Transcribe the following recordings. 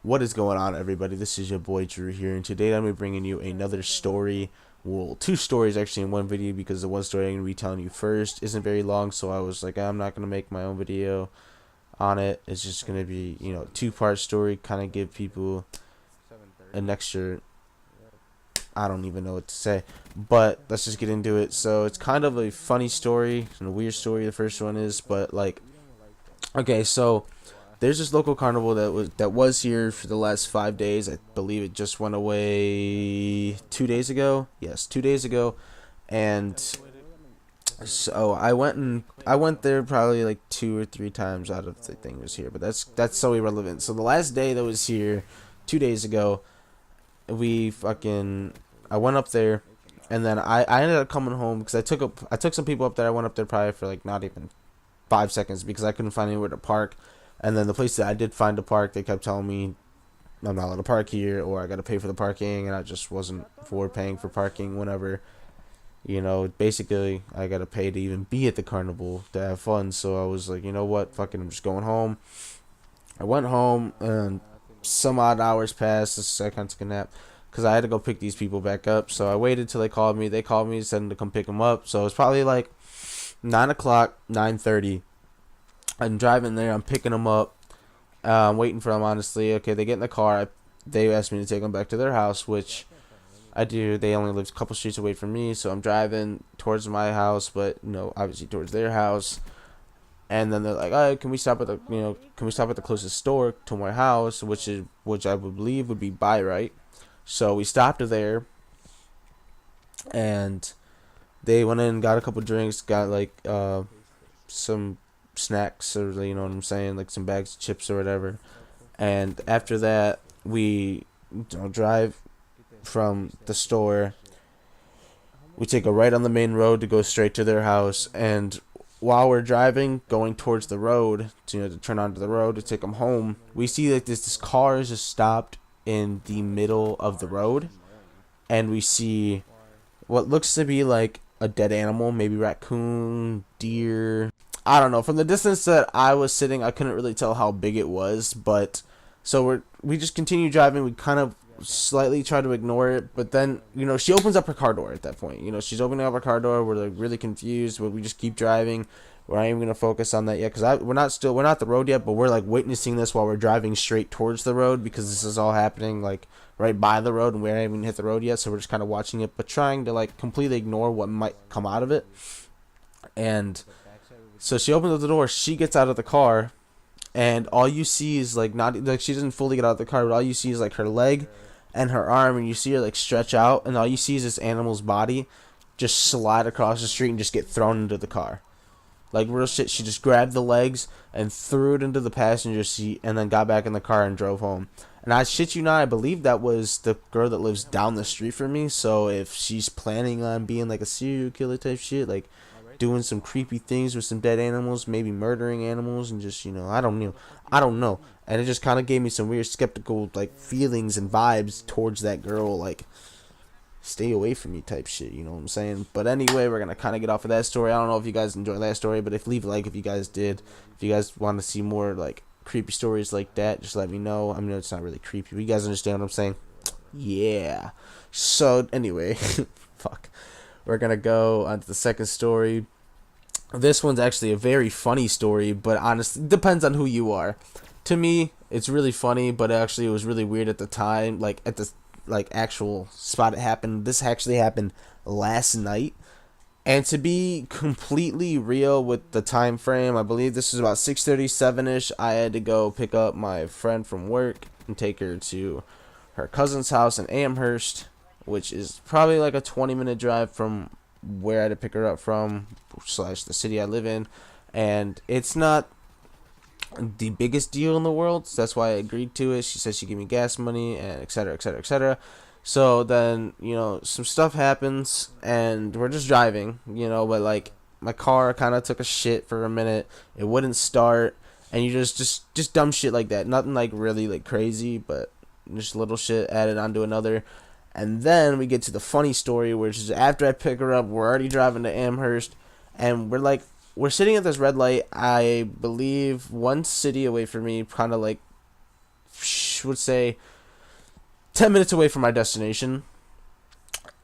What is going on, everybody? This is your boy Drew here, and today I'm going to be bringing you another story. Well, two stories actually in one video, because the one story I'm going to be telling you first isn't very long, so I was like, I'm not going to make my own video on it. It's just going to be, two-part story, kind of give people an extra, I don't even know what to say, but let's just get into it. So it's kind of a funny story and a weird story, the first one is, but like, okay, so there's this local carnival that was here for the last 5 days. I believe it just went away 2 days ago. Yes, 2 days ago. And so I went there probably like 2 or 3 times out of the thing was here, but that's so irrelevant. So the last day that was here 2 days ago, I went up there, and then I ended up coming home because I took some people up there. I went up there probably for like not even 5 seconds because I couldn't find anywhere to park. And then the place that I did find to park, they kept telling me I'm not allowed to park here, or I got to pay for the parking, and I just wasn't for paying for parking whenever, basically I got to pay to even be at the carnival to have fun. So I was like, you know what, fucking, I'm just going home. I went home, and some odd hours passed. So I kind of took a nap because I had to go pick these people back up. So I waited till they called me. They called me, said to come pick them up. So it was probably like 9 o'clock, 9:30. I'm driving there. I'm picking them up. I'm waiting for them, honestly. Okay, they get in the car. They asked me to take them back to their house, which I do. They only live a couple streets away from me, so I'm driving towards my house, but obviously towards their house. And then they're like, "Oh, can we stop at the closest store to my house, which I would believe would be Buy Right." So we stopped there, and they went in, got a couple drinks, got like some snacks, or what I'm saying, like some bags of chips or whatever. And after that, we drive from the store. We take a right on the main road to go straight to their house. And while we're driving, going towards the road to turn onto the road to take them home, we see that this car is just stopped in the middle of the road, and we see what looks to be like a dead animal, maybe raccoon, deer. I don't know. From the distance that I was sitting, I couldn't really tell how big it was, but so we just continue driving. We kind of slightly try to ignore it, but then she opens up her car door at that point. She's opening up her car door. We're like really confused, but we just keep driving. We're not even gonna focus on that yet because we're not at the road yet, but we're like witnessing this while we're driving straight towards the road because this is all happening like right by the road, and we haven't even hit the road yet. So we're just kind of watching it, but trying to like completely ignore what might come out of it. And so she opens up the door, she gets out of the car, and all you see is like not like she doesn't fully get out of the car, but all you see is like her leg and her arm, and you see her like stretch out, and all you see is this animal's body just slide across the street and just get thrown into the car. Like real shit, she just grabbed the legs and threw it into the passenger seat and then got back in the car and drove home. And I shit you not, I believe that was the girl that lives down the street from me. So if she's planning on being like a serial killer type shit, like doing some creepy things with some dead animals, maybe murdering animals, and just I don't know, and it just kind of gave me some weird skeptical like feelings and vibes towards that girl, like stay away from me type shit, you know what I'm saying? But anyway, we're gonna kind of get off of that story. I don't know if you guys enjoyed that story, but leave a like if you guys did. If you guys want to see more like creepy stories like that, just let me know. I mean, it's not really creepy, but you guys understand what I'm saying? Yeah. So anyway, fuck. We're going to go on to the second story. This one's actually a very funny story, but honestly, it depends on who you are. To me, it's really funny, but actually it was really weird at the time, like at the actual spot it happened. This actually happened last night. And to be completely real with the time frame, I believe this was about 6:37ish. I had to go pick up my friend from work and take her to her cousin's house in Amherst, which is probably like a 20-minute drive from where I had to pick her up from / the city I live in. And it's not the biggest deal in the world, so that's why I agreed to it. She said she'd give me gas money and etc, etc, etc. So then some stuff happens and we're just driving, but like my car kind of took a shit for a minute. It wouldn't start, and you just dumb shit like that. Nothing like really like crazy, but just little shit added onto another. And then we get to the funny story, which is after I pick her up, we're already driving to Amherst, and we're sitting at this red light. I believe one city away from me, kind of like would say 10 minutes away from our destination,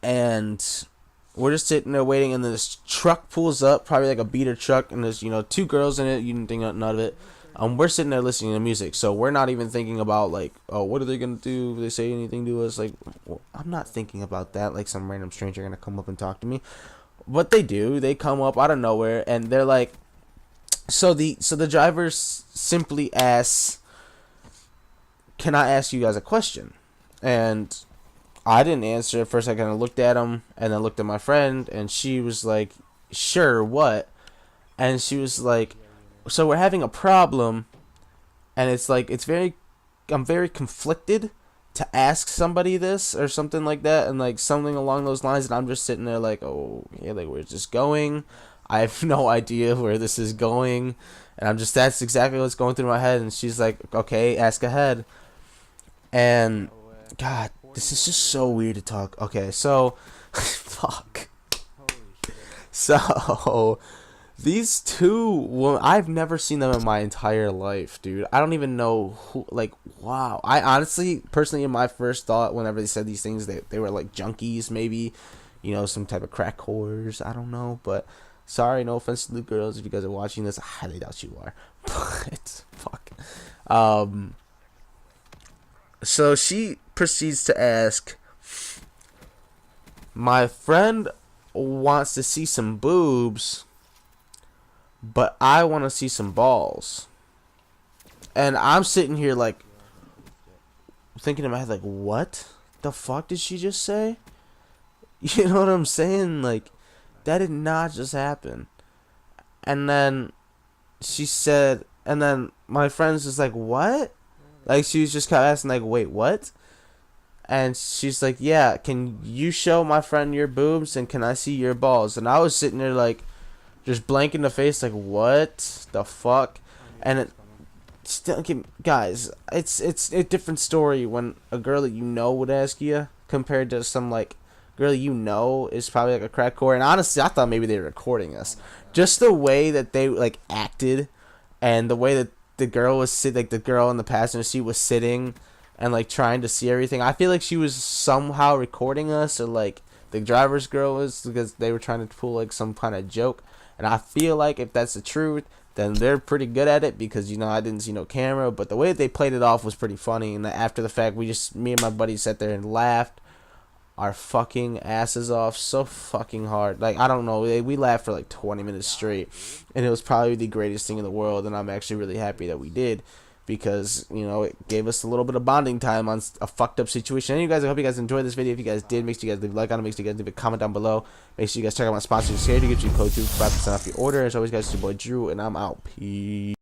and we're just sitting there waiting, and this truck pulls up, probably like a beater truck, and there's, 2 girls in it. You didn't think none of it. We're sitting there listening to music, so we're not even thinking about, like, oh, what are they gonna do if they say anything to us? Like, well, I'm not thinking about that, like some random stranger gonna come up and talk to me. But they do. They come up out of nowhere, and they're like, so the driver simply asks, can I ask you guys a question? And I didn't answer at first. I kind of looked at him, and then looked at my friend, and she was like, sure, what? And she was like, so we're having a problem, and it's like, I'm very conflicted to ask somebody this or something like that, and like something along those lines, and I'm just sitting there like, oh yeah, like, where's this going? I have no idea where this is going, and that's exactly what's going through my head. And she's like, okay, ask ahead. And God, this is just so weird to talk. Okay, so fuck. So these two, I've never seen them in my entire life, dude. I don't even know who, like, wow. I honestly, personally, in my first thought, whenever they said these things, they were like junkies, maybe, some type of crack whores. I don't know, but sorry, no offense to the girls if you guys are watching this. I highly doubt you are, but fuck. So she proceeds to ask, my friend wants to see some boobs, but I want to see some balls. And I'm sitting here like thinking in my head, like, what the fuck did she just say? You know what I'm saying? Like, that did not just happen. And then she said, and then my friend's just like, what? Like, she was just kind of asking, like, wait, what? And she's like, yeah, can you show my friend your boobs, and can I see your balls? And I was sitting there like, just blank in the face, like, what the fuck? And it still, guys, it's a different story when a girl that you know would ask you compared to some like girl is probably like a crack whore. And honestly, I thought maybe they were recording us. Just the way that they like acted, and the way that the girl the girl in the passenger seat was sitting and like trying to see everything. I feel like she was somehow recording us, or like the driver's girl was, because they were trying to pull like some kind of joke. And I feel like if that's the truth, then they're pretty good at it, because, I didn't see no camera. But the way that they played it off was pretty funny. And after the fact, me and my buddy sat there and laughed our fucking asses off so fucking hard. Like, I don't know. We laughed for like 20 minutes straight. And it was probably the greatest thing in the world. And I'm actually really happy that we did, because, it gave us a little bit of bonding time on a fucked up situation. Anyway, guys, I hope you guys enjoyed this video. If you guys did, make sure you guys leave a like on it. Make sure you guys leave a comment down below. Make sure you guys check out my sponsor, SHAREfactory, to get you code 5% off your order. As always, guys, it's your boy Drew, and I'm out. Peace.